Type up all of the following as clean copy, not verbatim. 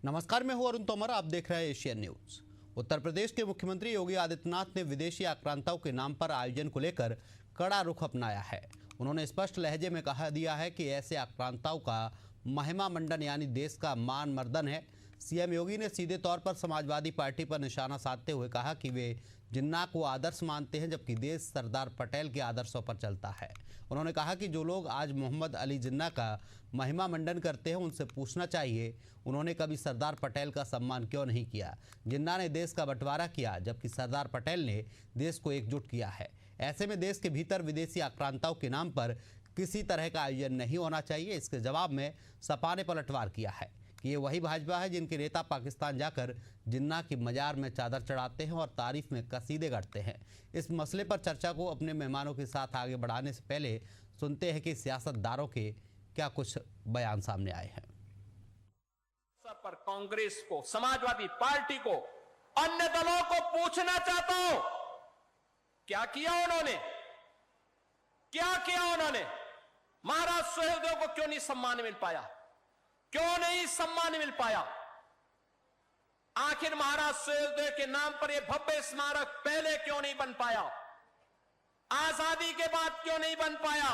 नमस्कार, मैं हूं अरुण तोमर। आप देख रहे हैं एशियन न्यूज। उत्तर प्रदेश के मुख्यमंत्री योगी आदित्यनाथ ने विदेशी आक्रांताओं के नाम पर आयोजन को लेकर कड़ा रुख अपनाया है। उन्होंने स्पष्ट लहजे में कहा दिया है कि ऐसे आक्रांताओं का महिमा मंडन यानी देश का मान मर्दन है। सीएम योगी ने सीधे तौर पर समाजवादी पार्टी पर निशाना साधते हुए कहा कि वे जिन्ना को आदर्श मानते हैं, जबकि देश सरदार पटेल के आदर्शों पर चलता है। उन्होंने कहा कि जो लोग आज मोहम्मद अली जिन्ना का महिमा मंडन करते हैं, उनसे पूछना चाहिए उन्होंने कभी सरदार पटेल का सम्मान क्यों नहीं किया। जिन्ना ने देश का बंटवारा किया, जबकि सरदार पटेल ने देश को एकजुट किया है। ऐसे में देश के भीतर विदेशी आक्रांताओं के नाम पर किसी तरह का आयोजन नहीं होना चाहिए। इसके जवाब में सपा ने पलटवार किया है कि ये वही भाजपा है जिनके नेता पाकिस्तान जाकर जिन्ना की मजार में चादर चढ़ाते हैं और तारीफ में कसीदे गढ़ते हैं। इस मसले पर चर्चा को अपने मेहमानों के साथ आगे बढ़ाने से पहले सुनते हैं कि सियासतदारों के क्या कुछ बयान सामने आए हैं। पर कांग्रेस को, समाजवादी पार्टी को, अन्य दलों को पूछना चाहता हूं, क्या किया उन्होंने? क्या किया उन्होंने? महाराज सुहेलदेव को क्यों नहीं सम्मान मिल पाया? क्यों नहीं सम्मान मिल पाया? आखिर महाराज सुहेलदेव के नाम पर यह भव्य स्मारक पहले क्यों नहीं बन पाया? आजादी के बाद क्यों नहीं बन पाया?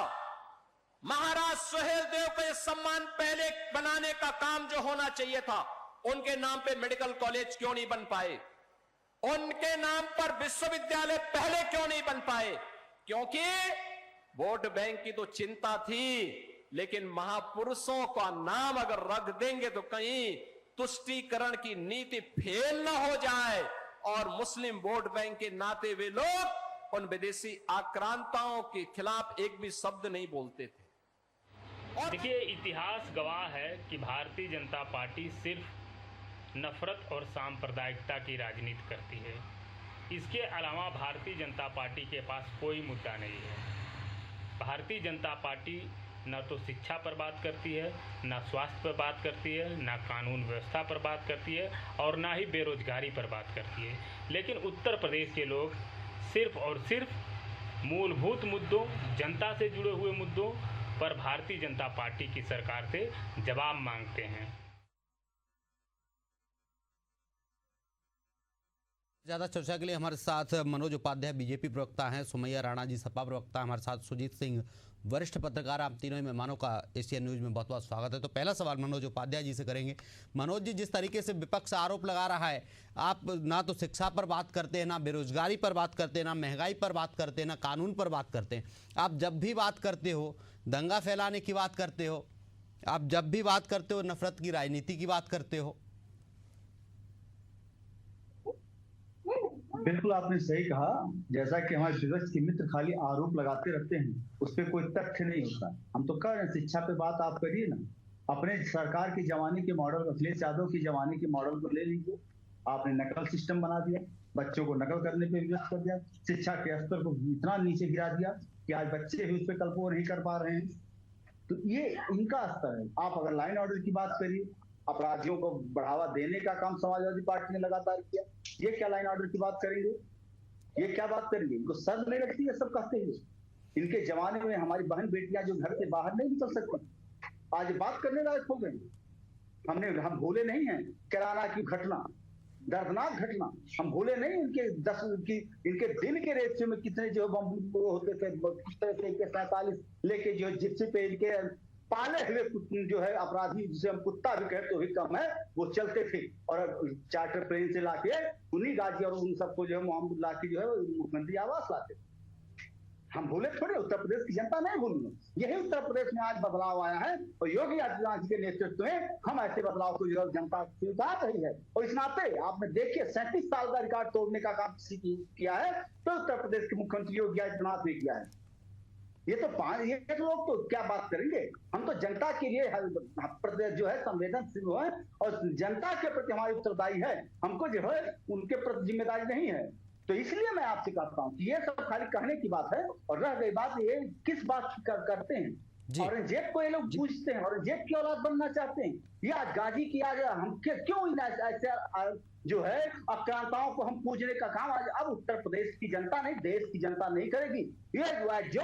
महाराज सुहेलदेव को यह सम्मान पहले बनाने का काम जो होना चाहिए था, उनके नाम पे मेडिकल कॉलेज क्यों नहीं बन पाए? उनके नाम पर विश्वविद्यालय पहले क्यों नहीं बन पाए? क्योंकि वोट बैंक की तो चिंता थी, लेकिन महापुरुषों का नाम अगर रख देंगे तो कहीं तुष्टीकरण की नीति फेल न हो जाए और मुस्लिम वोट बैंक के नाते वे लोग उन विदेशी आक्रांताओं के खिलाफ एक भी शब्द नहीं बोलते थे। और देखिए, इतिहास गवाह है कि भारतीय जनता पार्टी सिर्फ नफरत और सांप्रदायिकता की राजनीति करती है। इसके अलावा भारतीय जनता पार्टी के पास कोई मुद्दा नहीं है। भारतीय जनता पार्टी न तो शिक्षा पर बात करती है, न स्वास्थ्य पर बात करती है, न कानून व्यवस्था पर बात करती है और ना ही बेरोजगारी पर बात करती है। लेकिन उत्तर प्रदेश के लोग सिर्फ और सिर्फ मूलभूत मुद्दों, जनता से जुड़े हुए मुद्दों पर भारतीय जनता पार्टी की सरकार से जवाब मांगते हैं। ज़्यादा चर्चा के लिए हमारे साथ मनोज उपाध्याय बीजेपी प्रवक्ता हैं, सुमैया राणा जी सपा प्रवक्ता, हमारे साथ सुजीत सिंह वरिष्ठ पत्रकार। आप तीनों ही मेहमानों का एशियन न्यूज में बहुत बहुत स्वागत है। तो पहला सवाल मनोज उपाध्याय जी से करेंगे। मनोज जी, जिस तरीके से विपक्ष आरोप लगा रहा है, आप ना तो शिक्षा पर बात करते हैं, ना बेरोजगारी पर बात करते हैं, ना महंगाई पर बात करते हैं, ना कानून पर बात करते हैं। आप जब भी बात करते हो दंगा फैलाने की बात करते हो, आप जब भी बात करते हो नफरत की राजनीति की बात करते हो। बिल्कुल आपने सही कहा। जैसा कि हमारे विपक्ष के मित्र खाली आरोप लगाते रहते हैं, उस पर कोई तथ्य नहीं होता। हम तो कह रहे हैं शिक्षा पे बात आप करिए ना। अपने सरकार के जमाने के मॉडल, अखिलेश यादव के जमाने के मॉडल को ले लीजिए। आपने नकल सिस्टम बना दिया, बच्चों को नकल करने पे विवश कर दिया, शिक्षा के स्तर को इतना नीचे गिरा दिया कि आज बच्चे भी उस पर कल्पो नहीं कर पा रहे हैं। तो ये इनका स्तर है। आप अगर लाइन ऑर्डर की बात करिए, अपराधियों को बढ़ावा देने का काम समाजवादी पार्टी ने लगातार किया। ये क्या लाइन ऑर्डर की बात करेंगे? ये क्या बात करेंगे? इनको शर्म नहीं लगती है सब कहते हैं? इनके जमाने में हमारी बहन बेटियां जो घर से बाहर नहीं निकल सकती, आज बात करने लायक हो गए। हम भूले नहीं हैं किराना की घटना, दर्दनाक घटना। हम भूले नहीं इनके दिन के रेशियो में कितने जो बम होते थे, किस तरह से AK-47 लेके जो जिप्सी पे इनके पाले हुए जो है अपराधी, जिसे हम कुत्ता भी कहते ही कम है, वो चलते थे और चार्टर प्लेन से लाके उन्हीं गाजी और उन सबको जो है मोहम्मद लाके जो है मुख्यमंत्री आवास लाते। हम भूले थोड़े, उत्तर प्रदेश की जनता नहीं भूली। यही उत्तर प्रदेश में आज बदलाव आया है और योगी आदित्यनाथ के नेतृत्व में हम ऐसे बदलाव को जो जनता स्वीकार रही है। और इस नाते आपने देखिए 37 साल का रिकॉर्ड तोड़ने का काम किया है तो उत्तर प्रदेश के मुख्यमंत्री योगी आदित्यनाथ ने किया है। ये लोग तो क्या बात करेंगे? हम तो जनता के लिए जो है संवेदनशील है और जनता के प्रति हमारी उत्तरदायी है। हमको जो है उनके प्रति जिम्मेदारी नहीं है। तो इसलिए मैं आपसे कहता हूं कि ये सब खाली कहने की बात है। और रह गई बात, ये किस बात करते हैं? औरंगजेब को ये लोग पूछते हैं, औरंगजेब की औलाद बनना चाहते हैं। ये आज गाजी की आज हम क्यों ऐसे जो है आक्रांताओं को हम पूजने का काम आज अब उत्तर प्रदेश की जनता नहीं, देश की जनता नहीं करेगी। ये जो है जो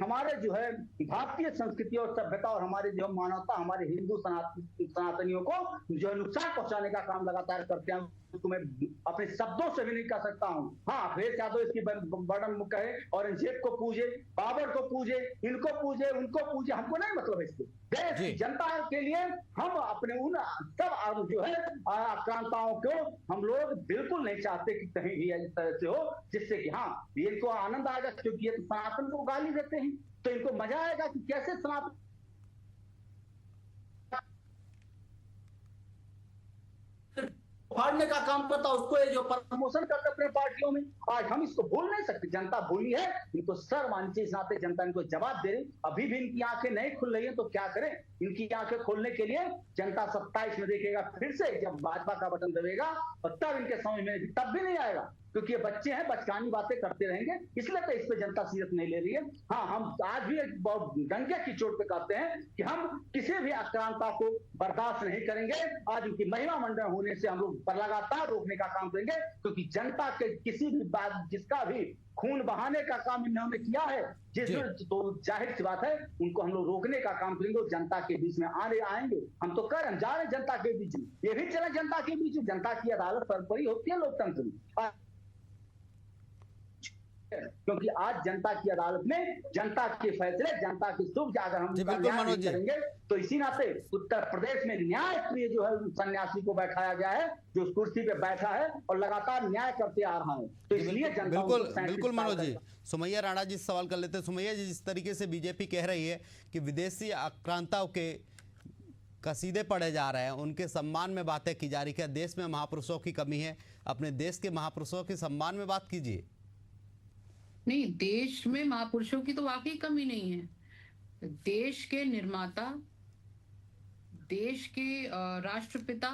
हमारे जो है भारतीय संस्कृति और सभ्यता और हमारे जो मानवता, हमारे हिंदू सनातनियों को जो है नुकसान पहुंचाने का काम लगातार करते हैं, उसको मैं अपने शब्दों से भी नहीं कह सकता हूं। हाँ, अखिलेश यादव इसकी बर्डन मुक्त है, औरंगजेब को पूजे, बाबर को पूजे, इनको पूजे, उनको पूजे, हमको नहीं मतलब है इससे। देश की जनता के लिए हम अपने उन सब जो है आक्रांताओं को हम लोग बिल्कुल नहीं चाहते कि कहीं भी इस तरह से हो, जिससे कि हाँ इनको आनंद आएगा, क्योंकि ये सनातन को गाली देते हैं तो इनको मजा आएगा कि कैसे सनातन फाड़ने का काम करता, उसको ये जो प्रमोशन करते अपने पार्टियों में, आज हम इसको भूल नहीं सकते। जनता भूली है, इनको शर्म आनी चाहिए। इस नाते जनता इनको जवाब दे रही, अभी भी इनकी आंखें नहीं खुल रही है तो क्या करें। इनकी आंखें खोलने के लिए जनता 27 में देखेगा फिर से, जब भाजपा का बटन दबेगा, और तब इनके समझ में तब भी नहीं आएगा, क्योंकि ये बच्चे हैं, बचकानी बातें करते रहेंगे, इसलिए तो इस पे जनता सीरियस नहीं ले रही है। हाँ, हम आज भी एक बहुत डंके की चोट पे कहते हैं कि हम किसी भी आक्रांता को बर्दाश्त नहीं करेंगे। आज उनकी महिला मंडल होने से हम लोग लगातार रोकने का काम करेंगे, क्योंकि जनता के किसी भी बात, जिसका भी खून बहाने का काम इन्होंने किया है, तो जाहिर सी बात है उनको हम लोग रोकने का काम करेंगे और जनता के बीच में आएंगे। हम तो कर हम जा रहे जनता के बीच में, ये भी चले जनता के बीच में। जनता की अदालत सर्वोपरि होती है लोकतंत्र में, क्योंकि आज जनता की अदालत में जनता के फैसले, जनता की सुख अगर हम करेंगे तो इसी नाते उत्तर प्रदेश में न्याय प्रिय जो है सन्यासी को बैठाया गया है, जो उस कुर्सी पे बैठा है और लगातार न्याय करते आ रहा है। तो इसलिए जनता बिल्कुल मनोज जी, सुमैया राणा जी सवाल कर लेते हैं। सुमैया जी, जिस तरीके से बीजेपी कह रही है कि विदेशी आक्रांताओं के कसीदे पढ़े जा रहे हैं, उनके सम्मान में बातें की जा रही है, देश में महापुरुषों की कमी है, अपने देश के महापुरुषों के सम्मान में बात कीजिए। नहीं, देश में महापुरुषों की तो वाकई कमी नहीं है। देश के निर्माता, देश के राष्ट्रपिता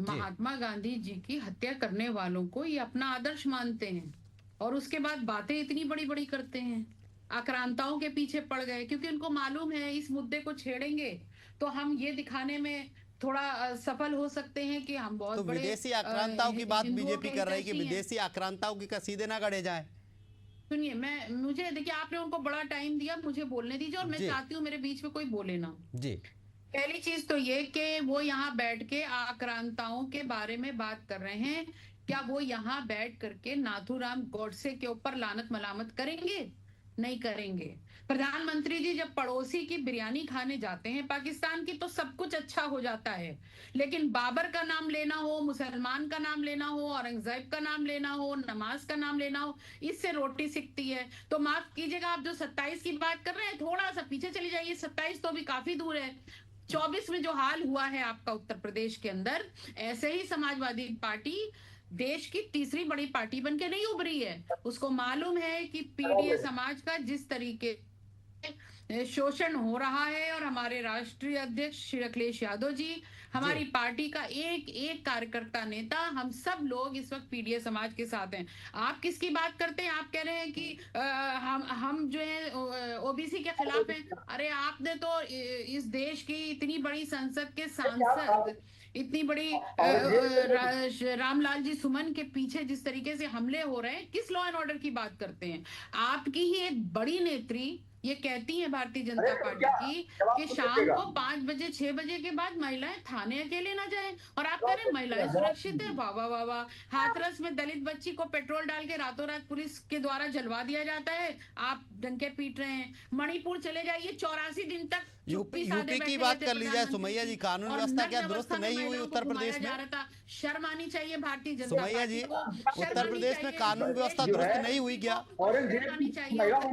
महात्मा गांधी जी की हत्या करने वालों को ये अपना आदर्श मानते हैं, और उसके बाद बातें इतनी बड़ी बड़ी करते हैं। आक्रांताओं के पीछे पड़ गए, क्योंकि उनको मालूम है इस मुद्दे को छेड़ेंगे तो हम ये दिखाने में थोड़ा सफल हो सकते हैं कि हम बहुत बड़े विदेशी आक्रांताओं की बात बीजेपी कर रही है कि विदेशी आक्रांताओं के कसीदे ना गढ़े जाए। सुनिए, मुझे देखिए, आपने उनको बड़ा टाइम दिया, मुझे बोलने दीजिए, और मैं चाहती हूँ मेरे बीच में कोई बोले ना जी। पहली चीज तो ये कि वो यहाँ बैठ के आक्रांताओं के बारे में बात कर रहे हैं, क्या वो यहाँ बैठ करके नाथूराम गोडसे के ऊपर लानत मलामत करेंगे? नहीं करेंगे। प्रधानमंत्री जी जब पड़ोसी की बिरयानी खाने जाते हैं पाकिस्तान की, तो सब कुछ अच्छा हो जाता है, लेकिन बाबर का नाम लेना हो, मुसलमान का नाम लेना हो, औरंगजेब का नाम लेना हो, नमाज का नाम लेना हो, इससे रोटी सिकती है। तो माफ कीजिएगा, आप जो 27 की बात कर रहे हैं, थोड़ा सा पीछे चली जाइए, 27 तो अभी काफी दूर है। 24 में जो हाल हुआ है आपका उत्तर प्रदेश के अंदर, ऐसे ही समाजवादी पार्टी देश की तीसरी बड़ी पार्टी बनके नहीं उभरी है। उसको मालूम है कि पीडीए समाज का जिस तरीके शोषण हो रहा है, और हमारे राष्ट्रीय अध्यक्ष श्री अखिलेश यादव जी, हमारी पार्टी का एक एक कार्यकर्ता, नेता, हम सब लोग इस वक्त पीडीए समाज के साथ हैं। आप किसकी बात करते हैं? आप कह रहे हैं कि हम जो है ओबीसी के खिलाफ हैं। अरे आपने तो इस देश की इतनी बड़ी संसद के सांसद, इतनी बड़ी रामलाल जी सुमन के पीछे जिस तरीके से हमले हो रहे हैं, किस लॉ एंड ऑर्डर की बात करते हैं? आपकी ही एक बड़ी नेत्री ये कहती है भारतीय जनता पार्टी की कि शाम को 5 बजे 6 बजे के बाद महिलाएं थाने अकेले ना जाएं, और आप कह रहे हैं महिलाएं सुरक्षित है। वाह वाह वाह वाह। हाथरस में दलित बच्ची को पेट्रोल डाल के रातों रात पुलिस के द्वारा जलवा दिया जाता है, आप डंके पीट रहे हैं। मणिपुर चले जाइए, 84 दिन तक यूपी की बात कर ली जाए सुमैया जी, कानून व्यवस्था क्या दुरुस्त नहीं हुई उत्तर प्रदेश में? शर्म आनी चाहिए भारतीय जनता सुमैया जी, उत्तर प्रदेश में कानून व्यवस्था दुरुस्त नहीं हुई क्या?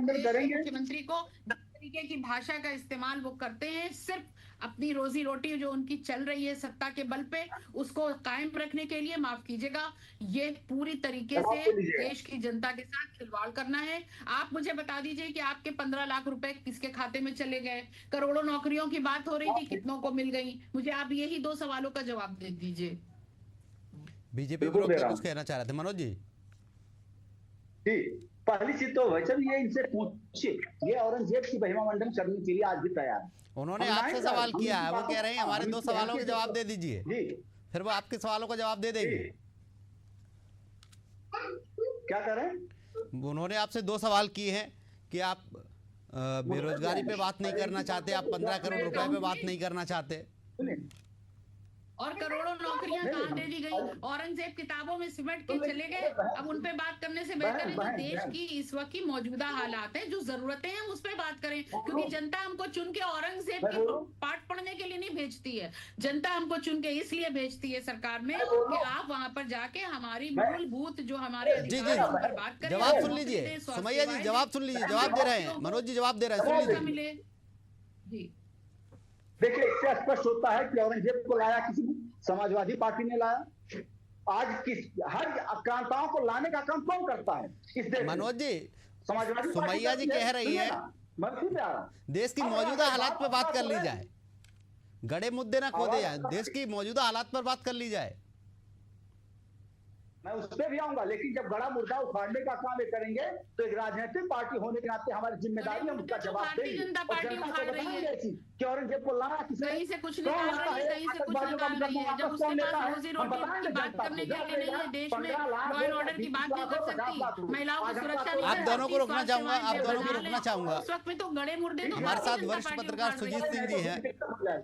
मुख्यमंत्री को तरीके की भाषा का इस्तेमाल वो करते हैं, सिर्फ अपनी रोजी रोटी जो उनकी चल रही है सत्ता के बल पे, उसको कायम रखने के लिए, माफ कीजिएगा, ये पूरी तरीके से देश की जनता के साथ खिलवाड़ करना है। आप मुझे बता दीजिए कि आपके 15 लाख रुपए किसके खाते में चले गए? करोड़ों नौकरियों की बात हो रही थी, कितनों को मिल गई? मुझे आप यही 2 सवालों का जवाब दे दीजिए। बीजेपी कुछ कहना चाह रहे थे मनोज जी। पहली चीज तो वैसे भी ये इनसे पूछिए, ये औरंगजेब की महिमा मंडन करने के लिए आज भी तैयार है। उन्होंने आपसे सवाल किया है, वो कह रहे हैं हमारे 2 सवालों के जवाब दे दीजिए, फिर वो आपके सवालों का जवाब दे देंगे। क्या कह रहे हैं? उन्होंने आपसे 2 सवाल किए हैं कि आप बेरोजगारी पे बात नहीं करना चाहते, आप 15 करोड़ रुपए पे बात नहीं करना चाहते, और करोड़ों नौकरियां कहाँ दे दी गई? औरंगजेब किताबों में सिमट के चले गए। अब उन पे बात करने से बेहतर है कि देश की इस वक्त की मौजूदा हालात है, जो जरूरतें हैं उस पे बात करें, क्योंकि जनता हमको चुन के औरंगजेब की पाठ पढ़ने के लिए नहीं भेजती है। जनता हमको चुन के इसलिए भेजती है सरकार में कि आप वहां पर जाके हमारी मूलभूत जो हमारे अधिकार हैं, उन पर बात करें। जवाब सुन लीजिए सुमैया जी, जवाब सुन लीजिए, जवाब दे रहे हैं मनोज जी, जवाब दे रहे हैं, सुन लीजिए जी। देखिए, इससे स्पष्ट होता है कि औरंगजेब को लाया किसी समाजवादी पार्टी ने लाया। आज हर आक्रांताओं को लाने का काम कौन करता है इस देश? मनोज जी, समाजवादी सुमैया जी कह रही है देश की मौजूदा हालात पर बात कर ली जाए, गड़े मुद्दे ना खोदे जाए, देश की मौजूदा हालात पर बात कर ली जाए। मैं उस पर भी आऊंगा, लेकिन जब बड़ा मुद्दा उखाड़ने का काम ये करेंगे तो एक राजनीतिक पार्टी होने के नाते हमारी जिम्मेदारी है उसका जवाब देंगे। जनता पार्टी उखाड़ रही है कि औरंगजेब को लाना कहीं से कुछ निकाल रही है, कहीं से कुछ निकाल रही है। जब उसके पास रोजी रोटी की बात करने के लिए नहीं है, देश में लॉ एंड ऑर्डर की बात नहीं कर सकती, महिलाओं की सुरक्षा नहीं। आप दोनों को रोकना चाहूंगा, आप दोनों को रोकना चाहूंगा। उस वक्त में तो गड़े मुर्दे हमारे साथ वरिष्ठ पत्रकार सुजीत सिंह जी हैं,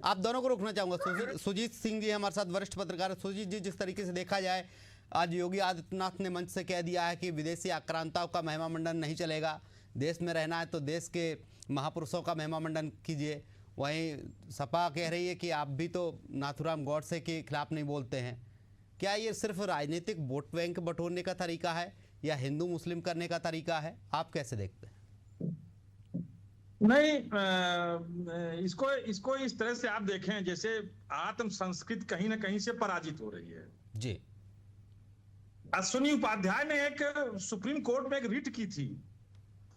आप दोनों को रोकना चाहूंगा। सुजीत सिंह जी हमारे साथ वरिष्ठ पत्रकार। सुजीत जी, जिस तरीके से देखा जाए, आज योगी आदित्यनाथ ने मंच से कह दिया है कि विदेशी आक्रांताओं का महिमा मंडन नहीं चलेगा, देश में रहना है तो देश के महापुरुषों का महिमा मंडन कीजिए। वहीं सपा कह रही है कि आप भी तो नाथूराम गॉडसे के खिलाफ नहीं बोलते हैं। क्या ये सिर्फ राजनीतिक वोट बैंक बटोरने का तरीका है या हिंदू मुस्लिम करने का तरीका है? आप कैसे देखते हैं? नहीं, इसको इस तरह से आप देखें जैसे आत्म संस्कृति कहीं ना कहीं से पराजित हो रही है जी। अश्विनी उपाध्याय ने एक सुप्रीम कोर्ट में एक रिट की थी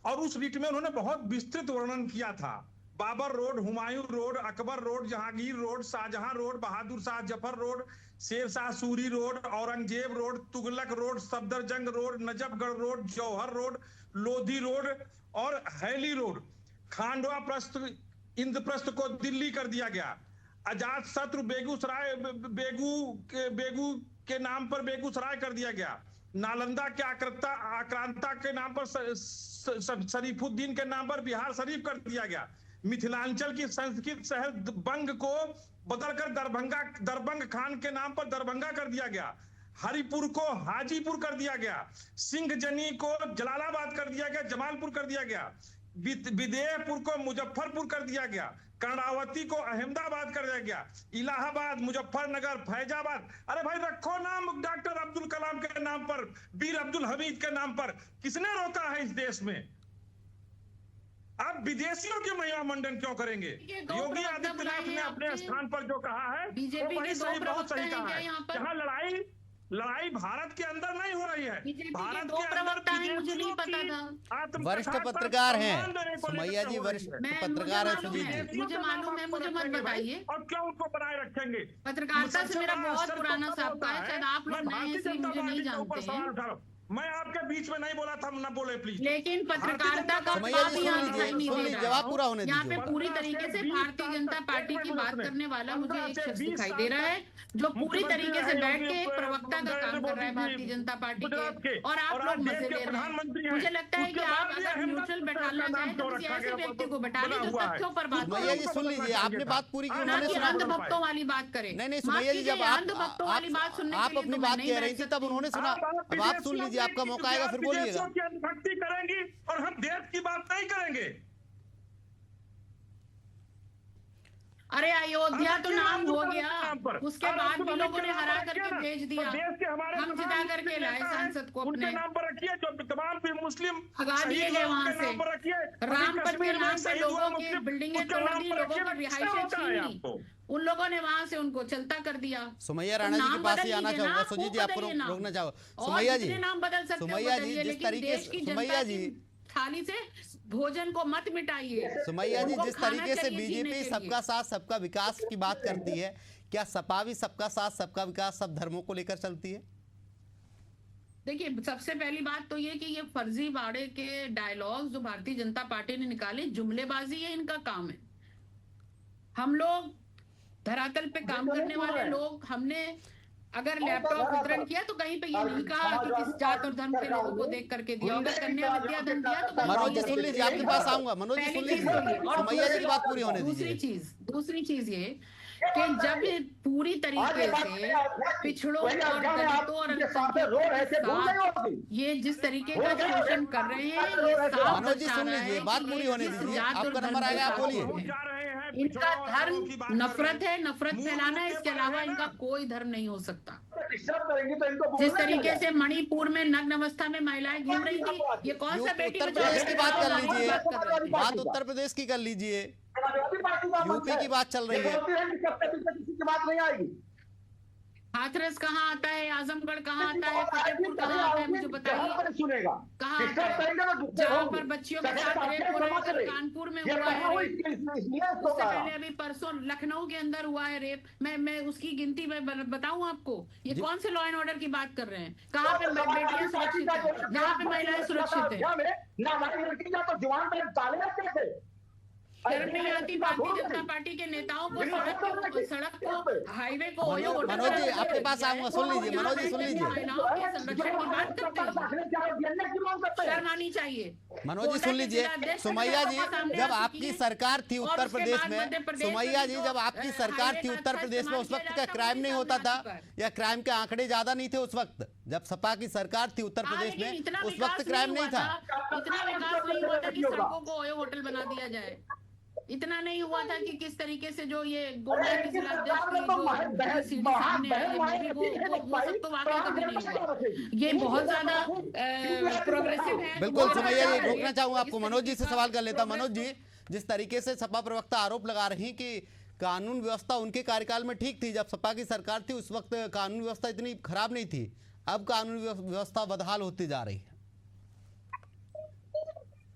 और उस रिट में उन्होंने बहुत विस्तृत वर्णन किया था। Babar road, Humayun road, Akbar road, Jahangir road, Shahjahan road, Bahadur Shah Zafar road, Sher Shah Suri road, Aurangzeb road, Tughlaq road, Safdarjung road, Najafgarh road, Jauhar road, Lodhi road और Hailey road. Khandavaprastha, Indraprastha को दिल्ली कर दिया गया। अजात शत्रु बेगूसराय बेगू के नाम पर बेगूसराय कर दिया गया। नालंदा के आक्रांता के नाम पर शरीफुद्दीन के नाम पर बिहार शरीफ कर दिया गया। मिथिलांचल की संस्कृत शहर बंग को बदलकर दरबंग खान के नाम पर दरभंगा कर दिया गया। हरिपुर को हाजीपुर कर दिया गया। सिंहजनी को जलालाबाद कर दिया गया, जमालपुर कर दिया गया। विदेहपुर को मुजफ्फरपुर कर दिया गया। कर्णावती को अहमदाबाद कर दिया गया। इलाहाबाद, मुजफ्फरनगर, फैजाबाद। अरे भाई रखो नाम डॉक्टर अब्दुल कलाम के नाम पर, वीर अब्दुल हमीद के नाम पर। किसने रोका है इस देश में? आप विदेशियों के महिमा मंडन क्यों करेंगे? योगी आदित्यनाथ ने अपने स्थान पर जो कहा है वो बड़ी सही, बहुत सही कहा है। यहाँ लड़ाई भारत के अंदर नहीं हो रही है, भारत के अंदर मुझे नहीं पता था। वरिष्ठ पत्रकार हैं सुमैया जी, वरिष्ठ पत्रकार है सुजीत जी। मुझे मालूम है, मुझे मत बताइए। और क्यों उनको बनाए रखेंगे? पत्रकारिता से मेरा बहुत पुराना साबका है, शायद आप लोग नए हैं इसलिए मुझे नहीं जानते हैं। मैं आपके बीच में नहीं बोला था, ना बोले प्लीज। लेकिन पत्रकारिता का बात यहाँ दिखाई नहीं दे रहा। जवाब पूरा होने यहाँ पे पूरी तरीके से भारतीय जनता पार्टी की बात करने वाला मुझे एक शख्स दिखाई दे रहा है जो पूरी तरीके से बैठ के एक प्रवक्ता का काम कर रहा है भारतीय जनता पार्टी के, और आप लोग मजे ले रहे हैं। मुझे लगता है कि आप अगर न्यूट्रल बैठाना चाहें तो किसी ऐसे व्यक्ति को बैठा लें जो तथ्यों पर बात सुमैया जी सुन लीजिए, आपने बात पूरी की, उन्होंने सुना। अंधभक्तों वाली बात करें। नहीं सुमैया जी, जब अंधभक्तों वाली बात सुनने आप अपनी बात कह रही थी तब उन्होंने सुना। अब आप सुन लीजिए, आपका मौका आएगा फिर बोलिएगा। भक्ति करेंगी और हम देश की बात नहीं करेंगे। अरे अयोध्या तो नाम हो गया, उसके बाद भी लोगों ने हरा करके भेज दिया। हम जिता करके लाए सांसद को अपने नाम पर रखिए, जो तमाम भी मुस्लिम भगा दिए गए वहां से। रामपथ के नाम पे लोगों की बिल्डिंगें तोड़ दी, लोगों की रिहाइशें छीन ली, उन लोगों ने वहां से उनको चलता कर दिया। सुमैया राणा जी के पास ही आना चाहूंगा। सुजीत जी आपको रोकना चाहूंगा। सुमैया जी, नाम बदल सकते, सुमैया जी जिस तरीके से, सुमैया जी थाली से भोजन को मत मिटाइए। सुमैया जी जिस तरीके से बीजेपी सबका साथ सबका विकास की बात करती है, क्या सपा भी सबका साथ सबका विकास सब धर्मों को लेकर चलती है? देखिए, सबसे पहली बात तो ये कि ये फर्जीवाड़े के डायलॉग जो भारतीय जनता पार्टी ने निकाले, जुमलेबाजी है, इनका काम है। हम लोग धरातल पे काम करने वाले लोग, हमने अगर लैपटॉप वितरण किया तो कहीं पे ये नहीं कहा कि किस जात और धर्म के लोगों को देख करके दिया। अगर कन्या विद्या धन दिया तो मनोज जी सुन लीजिए, आपके पास आऊंगा। मनोज जी सुन लीजिए, सुमैया जी की बात पूरी होने दीजिए। दूसरी चीज ये कि जब पूरी तरीके से पिछड़ों और दलितों और अल्पसंख्यकों के साथ ये जिस तरीके का शोषण कर रहे हैं, ये साफ मनोज जी दर्शा सुन रहा है लीजिए, बात कि पूरी ये होने किस दीजिए। जात और आपका धर्म नंबर के आएगा, आप साथ बोलिए। हैं। इनका धर्म नफरत है, नफरत फैलाना है, इसके अलावा इनका कोई धर्म नहीं हो सकता। जिस तरीके से मणिपुर में नग्न अवस्था में महिलाएं घूम रही थी, ये कौन सा बेटी उत्तर बचाओ प्रदेश की बात कर बेटी लीजिए, बचाओ बात कर रहे थे। बात उत्तर प्रदेश की कर लीजिए, यूपी की बात चल रही है। किसी की बात नहीं आएगी। हाथरस कहाँ आता है, आजमगढ़ कहाँ आता है, फतेहपुर कहाँ आता है, मुझे बताइए सुनेगा कहाँ आता है? जहाँ पर बच्चियों के साथ रेप हो रहा है, कानपुर में हुआ है रेप। उससे पहले अभी परसों लखनऊ के अंदर हुआ है रेप। मैं उसकी गिनती में बताऊं आपको? ये कौन से लॉ एंड ऑर्डर की बात कर रहे हैं? कहाँ पे बेटियां सुरक्षित है, जहाँ पे महिलाएं सुरक्षित है? शर्म नहीं आती भारतीय जनता पार्टी के नेताओं को सड़क को हाईवे को ओयो होटल मनोज जी आपके पास आऊंगा, सुन लीजिए। मनोज जी सुन लीजिए, महिलाओं के संरक्षण की बात करते हैं, शर्म आनी चाहिए। मनोज जी सुन लीजिए। सुमैया जी जब आपकी सरकार थी उत्तर प्रदेश में, सुमैया जी जब आपकी सरकार थी उत्तर प्रदेश में, उस वक्त क्या क्राइम नहीं होता था, या क्राइम के आंकड़े ज्यादा नहीं थे उस वक्त जब सपा की सरकार थी उत्तर प्रदेश में? उस वक्त क्राइम नहीं था। इतना विकास नहीं हुआ था कि सड़कों को ओयो होटल बना दिया जाए। इतना नहीं हुआ था कि किस तरीके से जो ये गोंडा के जिलाध्यक्ष की जो सीढ़ी सामने आई है, वो सब तो वाकई कभी नहीं हुआ। ये बहुत ज्यादा प्रोग्रेसिव है। बिल्कुल सुमैया जी, रोकना चाहूंगा आपको। मनोज जी से सवाल कर लेता। मनोज जी, जिस तरीके से सपा प्रवक्ता आरोप लगा रही हैं कि कानून व्यवस्था उनके कार्यकाल में ठीक थी, जब सपा की सरकार थी उस वक्त कानून व्यवस्था इतनी खराब नहीं थी, अब कानून व्यवस्था बदहाल होती जा रही है।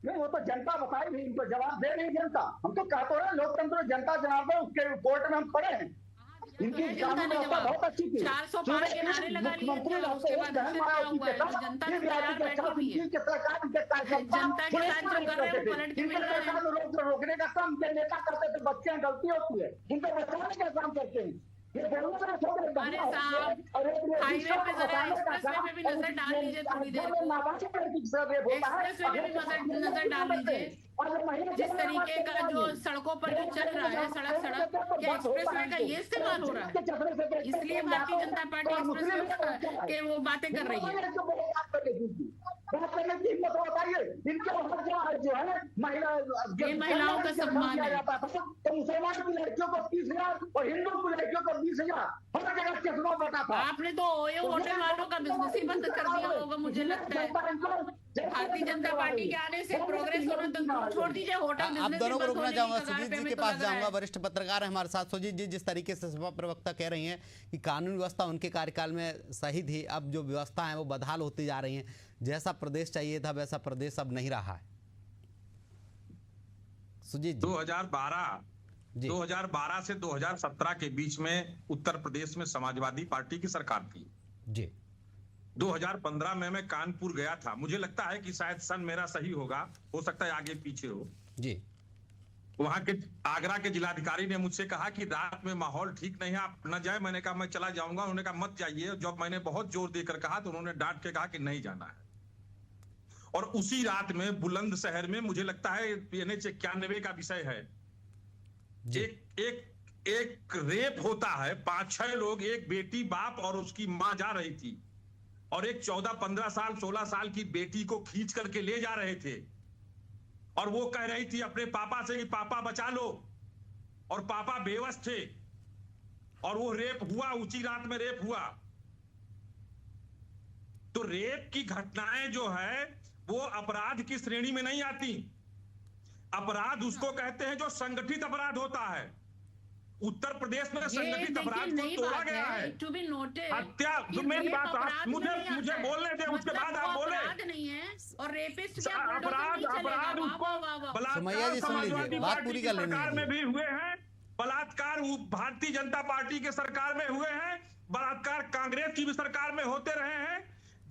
नहीं, वो तो जनता बताएगी, इनको जवाब दे नहीं जनता। हम तो कहते हैं लोकतंत्र जनता जनाब है, उसके कोर्ट में हम खड़े हैं। इनकी कानून व्यवस्था बहुत अच्छी थी। 405 के नारे लगा लिए, उसके बाद जनता के तैयार बैठी हुई है। जनता के साथ जो कर रहे हैं वो पलट के मिल रहे हैं। रोकने का काम नेता करते थे, बच्चे गलती होती है, इनको बचाने का काम करते हैं। अरे साहब, हाईवे पे जरा एक्सप्रेसवे में भी नजर डाल लीजिए थोड़ी देर को। एक्सप्रेसवे में भी नजर डाल लीजिए। जिस तरीके का जो सड़कों पर जो चल रहा है, सड़क या एक्सप्रेसवे का ये इस्तेमाल हो रहा है, इसलिए भारतीय जनता पार्टी एक्सप्रेसवे के वो बातें कर रही है। ये महिलाओं का सम्मान है। तो मुसलमान की लड़कियों को 30,000 और हिंदू की लड़कियों को 20,000 हर जगह चश्मा बता था। आपने तो ओयो होटल वालों का बिजनेस ही बंद कर दिया होगा, मुझे लगता है। भारतीय जनता पार्टी के आने से प्रोग्रेस होना तो छोड़ दीजिए, होटल बिजनेस आप दोनों को रुकना चाहूंगा। सुजीत जी के पास जाऊंगा, तो वरिष्ठ पत्रकार है हमारे साथ। सुजीत जी, जिस तरीके से सपा प्रवक्ता कह रही हैं कि कानून व्यवस्था उनके कार्यकाल में सही थी, अब जो व्यवस्था है वो बदहाल होती जा रही है, जैसा प्रदेश चाहिए था वैसा प्रदेश अब नहीं रहा है। सुजीत जी, 2012 से 2017 के बीच में उत्तर प्रदेश में समाजवादी पार्टी की सरकार थी जी। 2015 में मैं कानपुर गया था, मुझे लगता है कि शायद सन मेरा सही होगा, हो सकता है आगे पीछे हो जी। वहां के आगरा के जिलाधिकारी ने मुझसे कहा कि रात में माहौल ठीक नहीं है, आप न जाए। मैंने कहा मैं चला जाऊंगा। उन्होंने कहा मत जाइए। जब मैंने बहुत जोर देकर कहा तो उन्होंने डांट के कहा कि नहीं जाना है। और उसी रात में बुलंदशहर में, मुझे लगता है NH 91 का विषय है, एक रेप होता है। 5-6 लोग, एक बेटी, बाप और उसकी मां जा रही थी, और एक 14-15 साल 16 साल की बेटी को खींच करके ले जा रहे थे, और वो कह रही थी अपने पापा से कि पापा बचा लो, और पापा बेवश थे, और वो रेप हुआ, उसी रात में रेप हुआ। तो रेप की घटनाएं जो है वो अपराध की श्रेणी में नहीं आती। अपराध उसको कहते हैं जो संगठित अपराध होता है। उत्तर प्रदेश में संगठित अपराध को तोड़ा गया है। हत्या, मेरी बात आप मुझे बोलने दें, उसके बाद आप बोले। नहीं है और रेपिस्ट अपराध उसको बलात्कार समाजवादी पार्टी की सरकार में भी हुए हैं, बलात्कार भारतीय जनता पार्टी के सरकार में हुए हैं, बलात्कार कांग्रेस की भी सरकार में होते रहे हैं।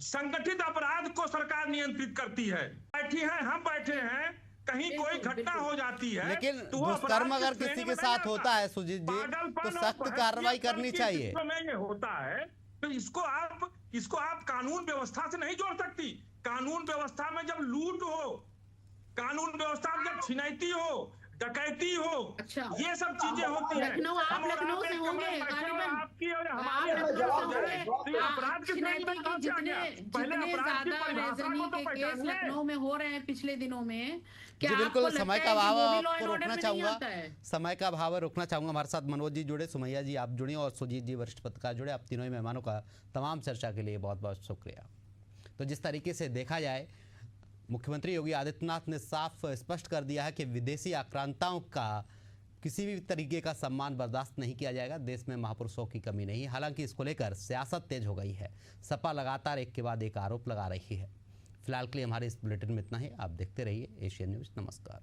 संगठित अपराध को सरकार नियंत्रित करती है। बैठी है, हम बैठे हैं, कहीं कोई घटना हो जाती है, लेकिन दुष्कर्म अगर किसी के साथ होता है सुजीत जी, तो सख्त कार्रवाई करनी चाहिए। ये होता है तो इसको आप कानून व्यवस्था से नहीं जोड़ सकती। कानून व्यवस्था में जब लूट हो, कानून व्यवस्था में जब छिनैती हो, डकैती हो, अच्छा। ये सब चीजें होती हैं। लखनऊ, आप हम और लखनऊ आप से एक होंगे कमरे में बैठे हुए, गालिबन। आपकी और आप हमारी लखनऊ हत्या से हो जाए, होंगे। तो ये अपराध के श्रेणी में कहाँ से आ गया? पहले जितने अपराध की ज्यादा परिभाषा रेजनी को तो के केस पहचानिए। लखनऊ में हो रहे हैं पिछले दिनों में, क्या जी बिल्कुल, आपको समय लगता का है कि अभाव वो है, भी लॉ आपको एंड ऑर्डर रोकना में नहीं चाहूंगा। आता है? समय का अभाव है, रोकना चाहूंगा। हमारे साथ मनोज जी जुड़े, सुमैया जी आप जुड़ी और सुजीत जी वरिष्ठ पत्रकार जुड़े। आप तीनों ही मेहमानों का तमाम चर्चा के लिए बहुत बहुत शुक्रिया। तो जिस तरीके से देखा जाए, मुख्यमंत्री योगी आदित्यनाथ ने साफ स्पष्ट कर दिया है कि विदेशी आक्रांताओं का किसी भी तरीके का सम्मान बर्दाश्त नहीं किया जाएगा। देश में महापुरुषों की कमी नहीं। हालांकि इसको लेकर सियासत तेज हो गई है। सपा लगातार एक के बाद एक आरोप लगा रही है। फिलहाल के लिए हमारे इस बुलेटिन में इतना ही। आप देखते रहिए एशियन न्यूज़। नमस्कार।